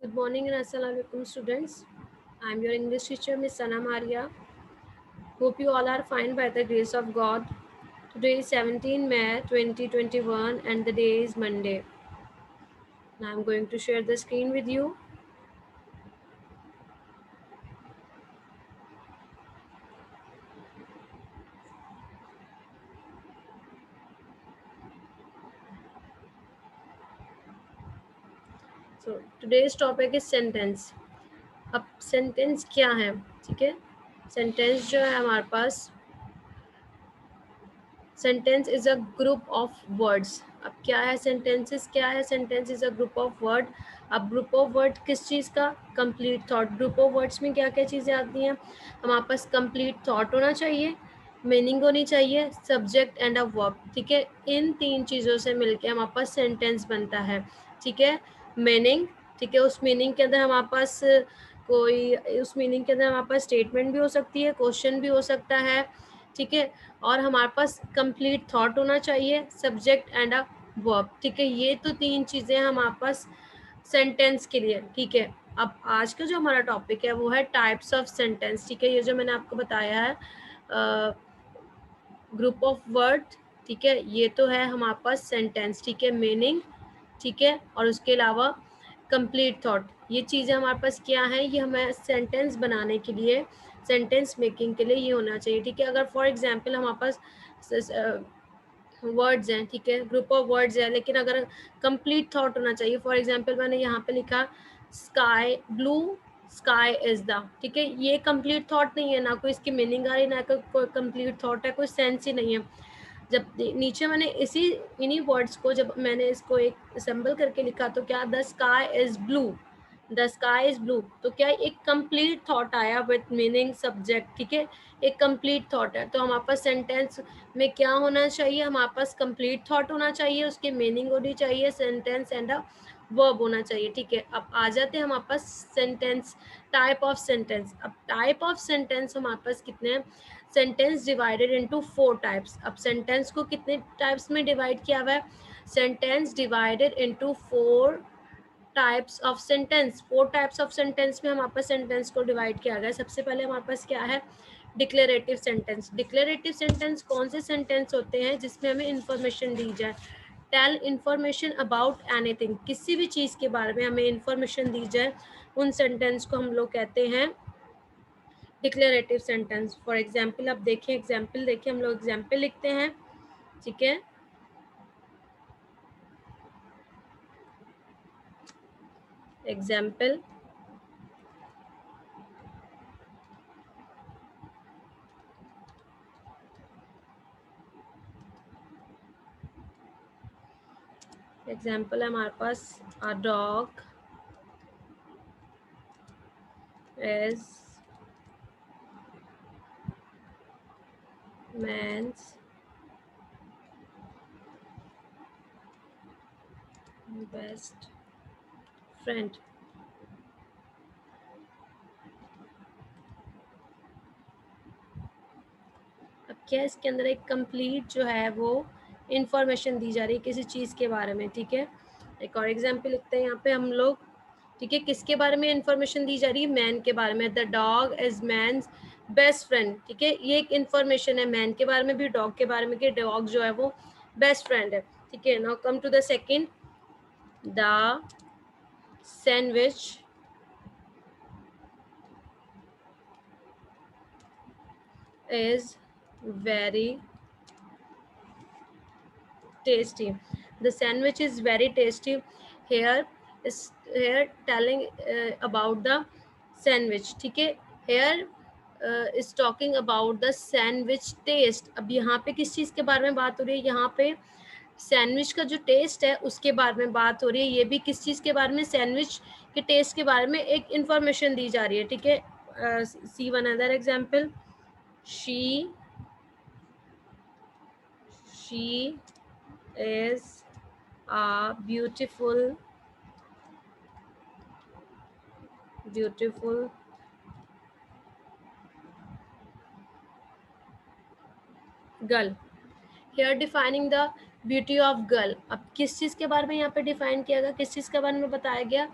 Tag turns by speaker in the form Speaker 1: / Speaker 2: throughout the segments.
Speaker 1: Good morning and assalamu alaikum students. I am your English teacher Miss Sana Maria. Hope you all are fine by the grace of God. Today is 17 May 2021 and the day is Monday. Now I am going to share the screen with you. So today's topic is sentence. अब sentence क्या है? ठीक है, sentence जो है हमारे पास sentence is a group of words. अब क्या है सेंटेंसेस, क्या है sentence is a group of word. अब ग्रुप ऑफ वर्ड किस चीज़ का? Complete thought. Group of words में क्या क्या चीज़ें आती हैं हमारे पास? कंप्लीट थॉट होना चाहिए, मीनिंग होनी चाहिए, सब्जेक्ट एंड अ वर्ब. ठीक है, इन तीन चीज़ों से मिलके हमारे पास सेंटेंस बनता है. ठीक है, मीनिंग. ठीक है, उस मीनिंग के अंदर हमारे पास कोई, उस मीनिंग के अंदर हमारे पास स्टेटमेंट भी हो सकती है, क्वेश्चन भी हो सकता है. ठीक है, और हमारे पास कंप्लीट थॉट होना चाहिए, सब्जेक्ट एंड अ वर्ब. ठीक है, ये तो तीन चीज़ें हमारे पास सेंटेंस के लिए. ठीक है, अब आज का जो हमारा टॉपिक है वो है टाइप्स ऑफ सेंटेंस. ठीक है, ये जो मैंने आपको बताया है ग्रुप ऑफ वर्ड. ठीक है, ये तो है हमारे पास सेंटेंस. ठीक है, मीनिंग. ठीक है, और उसके अलावा कंप्लीट थॉट. ये चीज़ें हमारे पास क्या है, ये हमें सेंटेंस बनाने के लिए, सेंटेंस मेकिंग के लिए ये होना चाहिए. ठीक है, अगर फॉर एग्जांपल हमारे पास वर्ड्स हैं, ठीक है, ग्रुप ऑफ वर्ड्स है, लेकिन अगर कंप्लीट थॉट होना चाहिए. फॉर एग्जांपल मैंने यहाँ पे लिखा sky blue, sky is the. ठीक है, ये कंप्लीट थॉट नहीं है, ना कोई इसकी मीनिंग आ रही, ना कोई कंप्लीट थॉट है, कोई सेंस ही नहीं है. जब नीचे मैंने इन्हीं वर्ड्स को जब मैंने इसको एक असेंबल करके लिखा तो क्या, the sky is blue, the sky is blue, तो क्या एक कंप्लीट थॉट आया विथ मीनिंग, सब्जेक्ट. ठीक है, एक कंप्लीट थॉट है. तो हमारे पास सेंटेंस में क्या होना चाहिए, हमारे पास कंप्लीट थॉट होना चाहिए, उसकी मीनिंग होनी चाहिए, सेंटेंस एंड अ वर्ब होना चाहिए. ठीक है, अब आ जाते हैं हमारे पास सेंटेंस, टाइप ऑफ सेंटेंस. अब टाइप ऑफ सेंटेंस हमारे पास कितने हैं? Sentence divided into 4 types. अब सेंटेंस को कितने टाइप्स में डिवाइड किया हुआ है? Sentence divided into 4 types of sentence. 4 types of sentence में हमारे पास सेंटेंस को डिवाइड किया गया है. सबसे पहले हमारे पास क्या है? Declarative sentence. डिक्लेरेटिव सेंटेंस कौन से सेंटेंस होते हैं जिसमें हमें इंफॉर्मेशन दी जाए? Tell information about anything. किसी भी चीज़ के बारे में हमें इंफॉर्मेशन दी जाए, उन सेंटेंस को हम लोग कहते हैं डिक्लेरेटिव सेंटेंस. फॉर एग्जाम्पल अब देखें, एग्जाम्पल देखिए, हम लोग एग्जाम्पल लिखते हैं. ठीक है, एग्जाम्पल. एग्जाम्पल है हमारे पास, a dog is man's best friend. अब क्या है, इसके अंदर एक कंप्लीट जो है वो इंफॉर्मेशन दी जा रही है किसी चीज़ के बारे में. ठीक है, एक और एग्जाम्पल लिखते हैं यहाँ पे हम लोग. ठीक है, किसके बारे में इंफॉर्मेशन दी जा रही है? मैन के बारे में. The dog is man's best friend. ठीक है, ये एक इंफॉर्मेशन है मैन के बारे में भी, डॉग के बारे में, कि डॉग जो है वो बेस्ट फ्रेंड है. ठीक है, now come to the second. The sandwich is very tasty. The sandwich is very tasty. Here is here telling about the sandwich. ठीक है, here is talking about the sandwich taste. अब यहाँ पे किस चीज़ के बारे में बात हो रही है? यहाँ पे सैंडविच का जो टेस्ट है उसके बारे में बात हो रही है. ये भी किस चीज़ के बारे में? सैंडविच के टेस्ट के बारे में एक इंफॉर्मेशन दी जा रही है. ठीक है, see one other example. she she is a beautiful girl. Here defining the beauty of girl. अब किस चीज़ के बारे में यहाँ पे डिफाइन किया गया, किस चीज़ के बारे में बताया गया?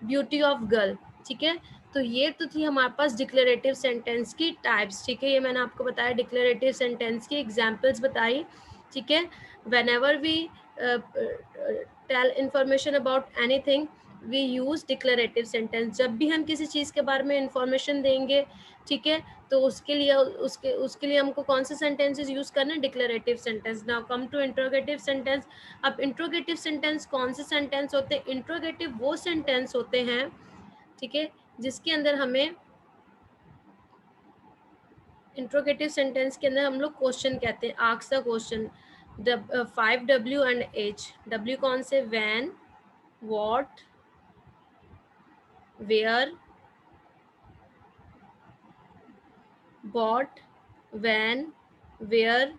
Speaker 1: ब्यूटी ऑफ गर्ल, ठीक है। तो ये तो थी हमारे पास डिक्लेरेटिव सेंटेंस की टाइप्स, ठीक है। ये मैंने आपको बताया डिक्लेरेटिव सेंटेंस की एग्जांपल्स बताई, ठीक है। Whenever we tell information about anything we use declarative sentence. जब भी हम किसी चीज़ के बारे में इंफॉर्मेशन देंगे, ठीक है, तो उसके लिए हमको कौन से सेंटेंसेस यूज करना है, declarative sentence. Now come to interrogative sentence. अब इंट्रोगेटिव सेंटेंस कौन से सेंटेंस होते हैं? इंट्रोगेटिव वो सेंटेंस होते हैं, ठीक है, जिसके अंदर हमें इंट्रोगेटिव सेंटेंस के अंदर हम लोग क्वेश्चन कहते हैं, ask the question. 5W and H। W कौन से? When, what, where, what, when, where,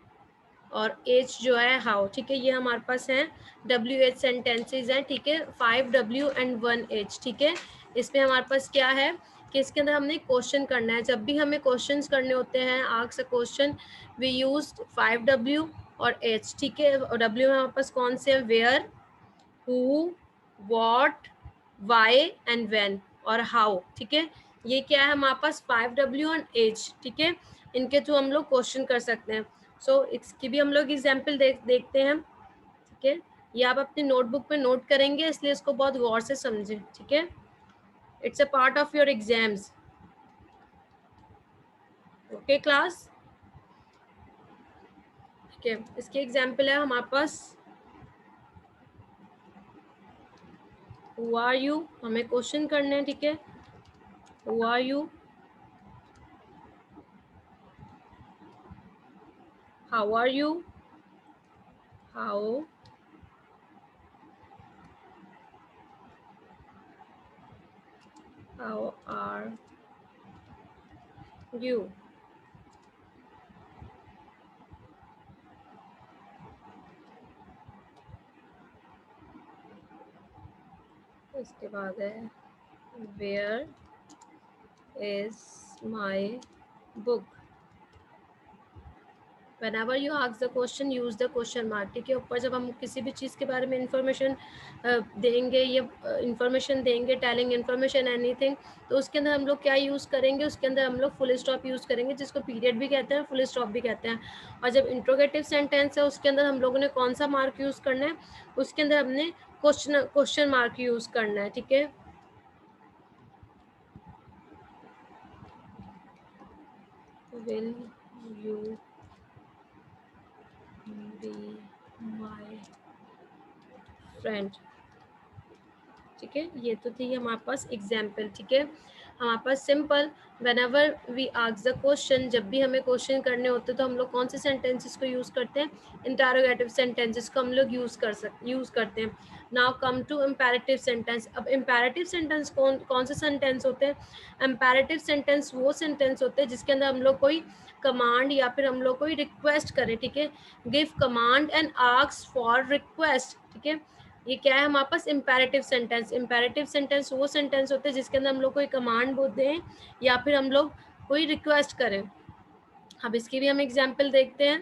Speaker 1: और एच जो है हाउ, ठीक है। ये हमारे पास हैं WH सेंटेंसेज हैं, ठीक है। 5W एंड 1H, ठीक है। इसमें हमारे पास क्या है कि इसके अंदर हमने क्वेश्चन करना है। जब भी हमें क्वेश्चंस करने होते हैं, ask a question, we use 5W और H, ठीक है। और W में हमारे पास कौन से? Where, who, what, why and when और हाउ, ठीक है। ये क्या है हमारे पास? 5W एंड H, ठीक है। इनके थ्रू हम लोग क्वेश्चन कर सकते हैं। सो इसकी भी हम लोग एग्जाम्पल देखते हैं, ठीक है। ये आप अपनी नोटबुक पे नोट करेंगे, इसलिए इसको बहुत गौर से समझें, ठीक है। It's a part of your exams, okay class, ठीक है। इसके एग्जाम्पल है हमारे पास हु आर यू, हमें क्वेश्चन करने हैं, ठीक है। Who are you, how are you, how how are you. इसके बाद है where is my book. Whenever you ask the question, use the question mark, ठीक है। ऊपर जब हम किसी भी चीज़ के बारे में इंफॉर्मेशन देंगे, ये इंफॉर्मेशन देंगे, टेलिंग इंफॉर्मेशन एनीथिंग, तो उसके अंदर हम लोग क्या यूज़ करेंगे? उसके अंदर हम लोग फुल स्टॉप यूज़ करेंगे, जिसको पीरियड भी कहते हैं, फुल स्टॉप भी कहते हैं। और जब इंट्रोगेटिव सेंटेंस है, उसके अंदर हम लोगों ने कौन सा मार्क यूज़ करना है? उसके अंदर हमने क्वेश्चन मार्क यूज़ करना है, ठीक है। Will you be my friend, ठीक है। ये तो थी हमारे पास एग्जाम्पल, ठीक है। हमारे पास simple whenever we ask the question, जब भी हमें क्वेश्चन करने होते हैं तो हम लोग कौन से सेंटेंसेस को यूज़ करते हैं? इंटरोगेटिव सेंटेंसेस को हम लोग यूज़ करते हैं। Now come to imperative sentence. अब इम्पेरेटिव सेंटेंस कौन से सेंटेंस होते हैं? इम्पेरेटिव सेंटेंस वो सेंटेंस होते हैं जिसके अंदर हम लोग कोई कमांड या फिर हम लोग कोई रिक्वेस्ट करें, ठीक है। Give command and ask for request, ठीक है। ये क्या है हमारे पास? Imperative sentence. इम्पेरेटिव सेंटेंस वो सेंटेंस होते हैं जिसके अंदर हम लोग कोई कमांड बोलते हैं या फिर हम लोग कोई रिक्वेस्ट करें। अब इसकी भी हम एग्जाम्पल देखते हैं,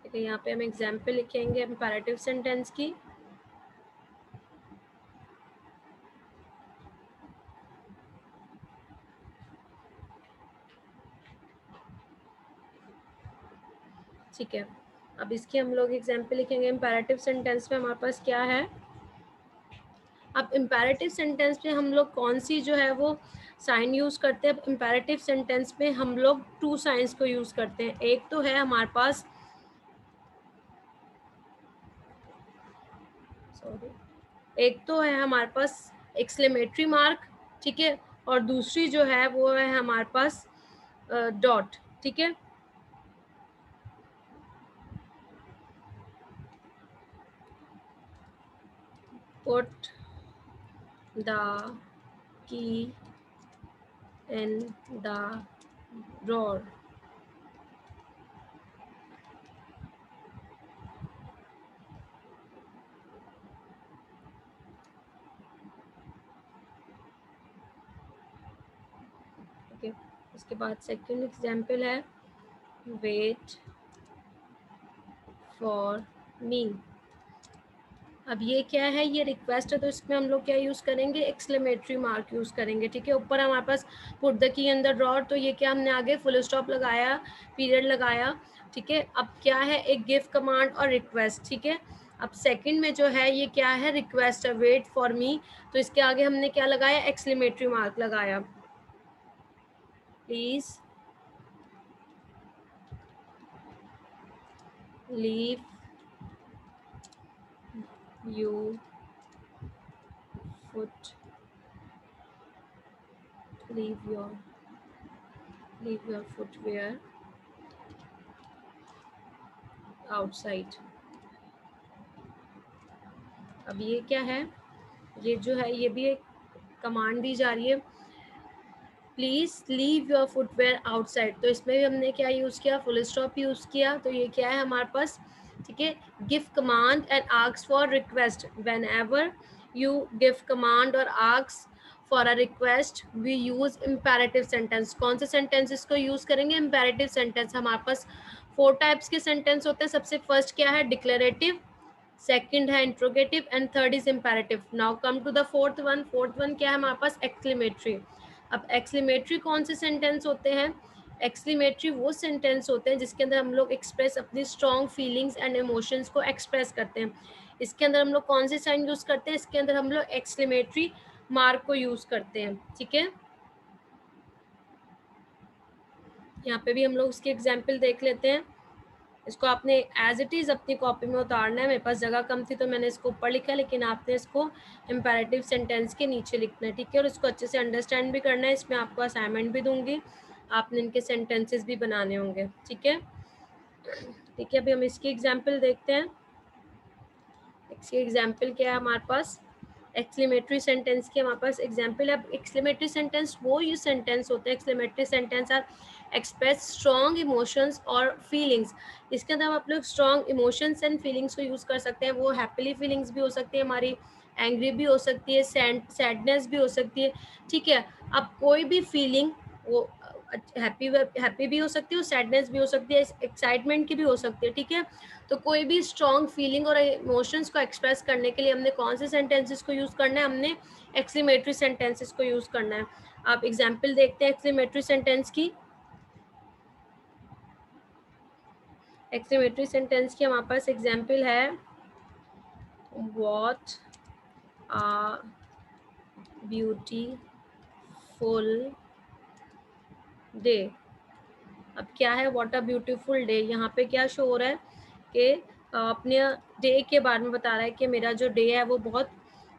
Speaker 1: ठीक है। यहाँ पे हम एग्जाम्पल लिखेंगे इम्पेरेटिव सेंटेंस की, ठीक है। अब इसकी हम लोग एग्जाम्पल लिखेंगे इम्पेरेटिव सेंटेंस में हमारे पास क्या है। अब इम्पेरेटिव सेंटेंस में हम लोग कौन सी जो है वो साइन यूज़ करते हैं? अब इम्पेरेटिव सेंटेंस में हम लोग टू साइंस को यूज़ करते हैं। एक तो है हमारे पास, सॉरी, एक तो है हमारे पास एक्सक्लेमेटरी मार्क, ठीक है। और दूसरी जो है वो है हमारे पास डॉट, ठीक है। Put the key in the drawer, इसके बाद सेकंड एग्जाम्पल है वेट फॉर मी। अब ये क्या है, ये रिक्वेस्ट है, तो इसमें हम लोग क्या यूज़ करेंगे, एक्सक्लेमेटरी मार्क यूज़ करेंगे। ठीक है, ऊपर हमारे पास पुट द की अंदर ड्रॉट, तो ये क्या हमने आगे फुल स्टॉप लगाया, पीरियड लगाया। ठीक है, अब क्या है, एक गिव कमांड और रिक्वेस्ट। ठीक है, अब सेकंड में जो है ये क्या है, रिक्वेस्ट है, वेट फॉर मी, तो इसके आगे हमने क्या लगाया, एक्सक्लेमेटरी मार्क लगाया। Please leave you foot leave your footwear outside। अब ये क्या है, ये जो है ये भी एक कमांड दी जा रही है, please leave your footwear outside, तो इसमें भी हमने क्या यूज़ किया, फुल स्टॉप यूज़ किया। तो ये क्या है हमारे पास, ठीक है, give command and ask for request, whenever you give command और ask for a request we use imperative sentence. कौन से सेंटेंसेस को यूज़ करेंगे, इम्पेरेटिव सेंटेंस। हमारे पास 4 टाइप्स के सेंटेंस होते हैं। सबसे फर्स्ट क्या है, डिक्लेरेटिव, सेकंड है interrogative and third is imperative. Now come to the fourth one. Fourth one क्या है हमारे पास, एक्सक्लेमेटरी। अब एक्सक्लेमेटरी कौन से सेंटेंस होते हैं, एक्सक्लेमेटरी वो सेंटेंस होते हैं जिसके अंदर हम लोग एक्सप्रेस अपनी स्ट्रॉन्ग फीलिंग्स एंड इमोशंस को एक्सप्रेस करते हैं। इसके अंदर हम लोग कौन से साइन यूज करते हैं, इसके अंदर हम लोग एक्सक्लेमेटरी मार्क को यूज करते हैं। ठीक है, यहाँ पे भी हम लोग उसकी एग्जाम्पल देख लेते हैं। इसको आपने एज इट इज़ अपनी कॉपी में उतारना है। मेरे पास जगह कम थी तो मैंने इसको ऊपर लिखा है, लेकिन आपने इसको इम्पेरेटिव सेंटेंस के नीचे लिखना है। ठीक है, और इसको अच्छे से अंडरस्टैंड भी करना है। इसमें आपको असाइनमेंट भी दूंगी, आपने इनके सेंटेंसेस भी बनाने होंगे। ठीक है, ठीक है, अभी हम इसकी एग्जाम्पल देखते हैं। इसकी एग्जाम्पल क्या है हमारे पास, एक्सक्लेमेटरी सेंटेंस की हमारे पास एग्जाम्पल है। एक्सक्लेमेटरी सेंटेंस वो ये सेंटेंस होते हैं, exclamatory sentence are express strong emotions और फीलिंग्स। इसके अंदर हम आप लोग स्ट्रॉन्ग इमोशंस एंड फीलिंग्स को यूज़ कर सकते हैं। वो हैप्पीली फीलिंग्स भी हो सकती है हमारी, एंग्री भी हो सकती है, सैडनेस भी हो सकती है। ठीक है, अब कोई भी फीलिंग, वो हैप्पी भी हो सकती है, सैडनेस भी हो सकती है, एक्साइटमेंट की भी हो सकती है। ठीक है, तो कोई भी स्ट्रॉन्ग फीलिंग और इमोशंस को एक्सप्रेस करने के लिए हमने कौन से सेंटेंसेस को यूज़ करना है, हमने एक्सक्लेमेटरी सेंटेंसेस को यूज़ करना है। आप एग्जाम्पल देखते हैं एक्सक्लेमेटरी सेंटेंस की। एक्सक्लेमेटरी सेंटेंस की हमारे पास एग्जाम्पल है, व्हाट आ ब्यूटीफुल डे। अब क्या है व्हाट अ ब्यूटीफुल डे, यहाँ पे क्या शो हो रहा है कि अपने डे के बारे में बता रहा है कि मेरा जो डे है वो बहुत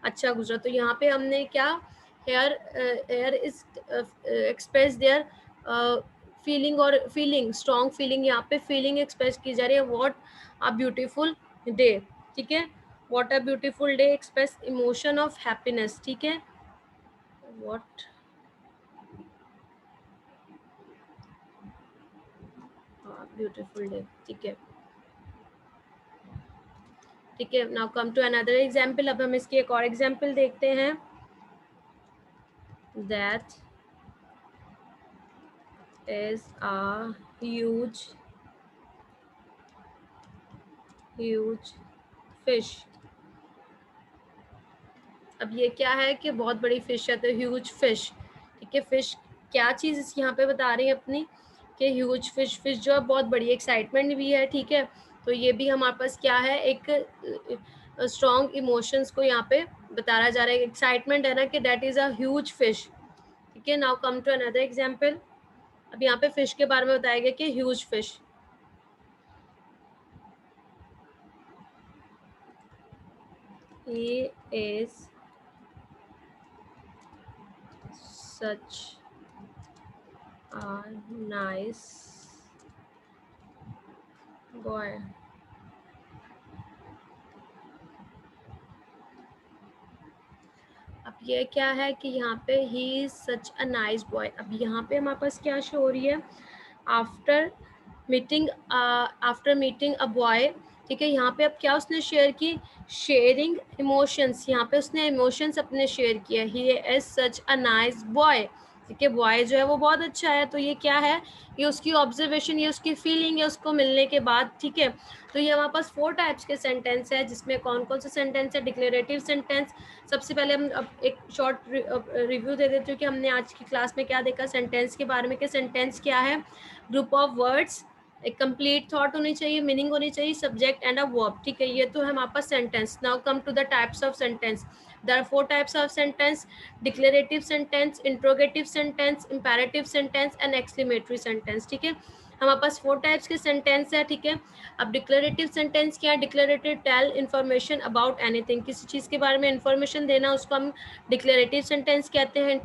Speaker 1: अच्छा गुजरा। तो यहाँ पे हमने क्या, here is express their feeling, और फीलिंग स्ट्रॉन्ग फीलिंग, यहाँ पे फीलिंग एक्सप्रेस की जा रही है, व्हाट अ ब्यूटीफुल डे। ठीक है, what a beautiful day express emotion of happiness. ठीक है, व्हाट ब्यूटीफुल डे। ठीक है, ठीक है, now come to another example. अब हम इसकी एक और एग्जाम्पल देखते हैं, that is a huge fish. अब ये क्या है कि बहुत बड़ी फिश है, तो ह्यूज फिश। ठीक है, फिश क्या चीज़ यहाँ पे बता रही है अपनी, कि ह्यूज फिश, फिश जो है बहुत बड़ी, एक्साइटमेंट भी है। ठीक है, तो ये भी हमारे पास क्या है, एक स्ट्रॉन्ग इमोशंस को यहाँ पे बताया जा रहा है, एक्साइटमेंट है ना, कि that is a huge fish. ठीक है, now come to another example. अब यहाँ पे फिश के बारे में बताया गया कि huge fish. He is such a nice boy। अब ये क्या है कि यहाँ पे he is such a nice boy. अब यहाँ पे हमारे पास क्या शो हो रही है, आफ्टर मीटिंग अ बॉय। ठीक है, यहाँ पे अब क्या उसने शेयर की, शेयरिंग इमोशंस, यहाँ पे उसने इमोशंस अपने शेयर किए, he is such a nice boy ठीक है, बॉय जो है वो बहुत अच्छा है, तो ये क्या है, ये उसकी ऑब्जर्वेशन, ये उसकी फीलिंग है उसको मिलने के बाद। ठीक है, तो ये हमारे पास 4 टाइप्स के सेंटेंस है, जिसमें कौन कौन से सेंटेंस है, डिक्लेरेटिव सेंटेंस। सबसे पहले हम अब एक शॉर्ट रिव्यू दे देते हैं कि हमने आज की क्लास में क्या देखा सेंटेंस के बारे में, कि सेंटेंस क्या है, ग्रुप ऑफ वर्ड्स, एक कंप्लीट थॉट होनी चाहिए, मीनिंग होनी चाहिए, सब्जेक्ट एंड अ वर्ब। ठीक है, ये तो है हमारे पास sentence. Now come to the types of sentence. There are 4 types of sentence: declarative sentence, interrogative sentence, imperative sentence and exclamatory sentence. ठीक है, हमारे पास 4 टाइप्स के सेंटेंस है। ठीक है, अब डिक्लेरेटिव सेंटेंस क्या है, declarative tell information about anything, किसी चीज़ के बारे में इंफॉर्मेशन देना, उसको हम डिक्लेरेटिव सेंटेंस कहते हैं।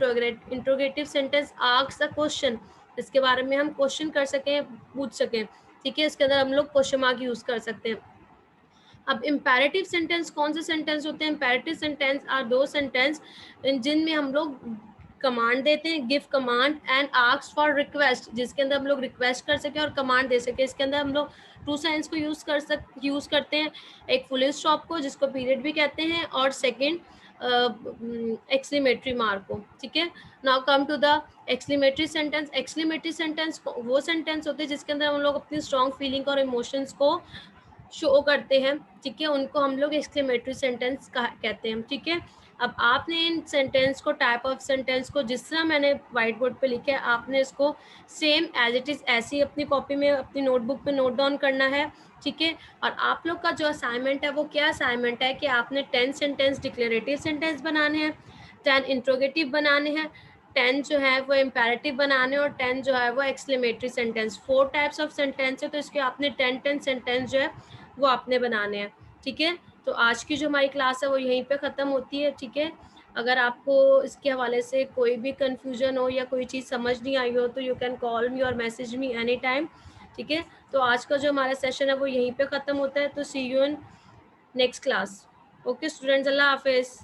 Speaker 1: Interrogative sentence asks a question, इसके बारे में हम क्वेश्चन कर सकें, पूछ सकें। ठीक है, इसके अंदर हम लोग क्वेश्चन मार्क यूज कर सकते हैं। अब इम्पेरेटिव सेंटेंस कौन से सेंटेंस होते हैं, इम्पेरेटिव सेंटेंस आर दो सेंटेंस जिनमें हम लोग कमांड देते हैं, give command and ask for request, जिसके अंदर हम लोग रिक्वेस्ट कर सके और कमांड दे सके। इसके अंदर हम लोग टू साइंस को यूज करते हैं, एक फुल स्टॉप को जिसको पीरियड भी कहते हैं, और सेकेंड एक्सक्लेमेटरी मार्क को। ठीक है, now come to the exclamatory sentence. Exclamatory sentence वो सेंटेंस होते हैं जिसके अंदर हम लोग अपनी स्ट्रॉन्ग फीलिंग और इमोशंस को शो करते हैं। ठीक है, उनको हम लोग एक्सक्लेमेटरी सेंटेंस कहते हैं। ठीक है, अब आपने इन सेंटेंस को, टाइप ऑफ सेंटेंस को, जिस तरह मैंने व्हाइट बोर्ड पे लिखा है, आपने इसको सेम एज इट इज़ ऐसे ही अपनी कॉपी में, अपनी नोटबुक में नोट डाउन करना है। ठीक है, और आप लोग का जो असाइनमेंट है वो क्या असाइनमेंट है कि आपने 10 सेंटेंस डिक्लेरेटिव सेंटेंस बनाने हैं, 10 इंट्रोगेटिव बनाने हैं, 10 जो है वो इम्पेरेटिव बनाने, और 10 जो है वो exclamatory sentence. 4 types of sentence है, तो इसके आपने 10 सेंटेंस जो है वो आपने बनाने हैं। ठीक है, तो आज की जो हमारी क्लास है वो यहीं पे ख़त्म होती है। ठीक है, अगर आपको इसके हवाले से कोई भी कन्फ्यूजन हो या कोई चीज़ समझ नहीं आई हो, तो यू कैन कॉल मी और मैसेज मी एनी टाइम। ठीक है, तो आज का जो हमारा सेशन है वो यहीं पे ख़त्म होता है। तो see you in next class. Okay students, अल्लाह हाफिज़।